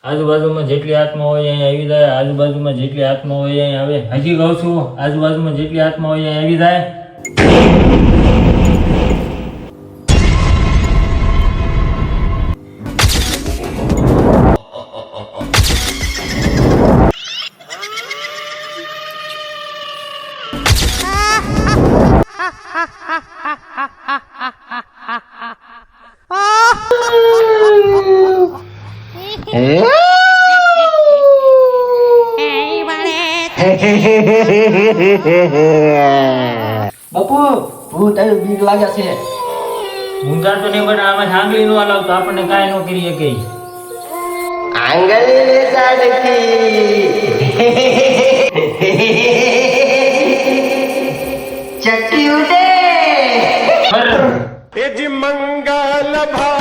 આજુબાજુમાં જેટલી આત્મા હોય અહીંયા આવી જાય, આજુબાજુમાં જેટલી આત્મા હોય અહીંયા આવે. હજી કહું છું, આજુબાજુમાં જેટલી આત્મા હોય અહીંયા આવી જાય. બાપુ ભૂત આવ્યું, બીક લાગે છે. ઊંધા તો નહીં, પણ આમાં આંગળી નો હલાવતો આપણને કાંઈ ન કરીએ કે. આંગળી ને ચક્કી ઉડે. મંગલ ભા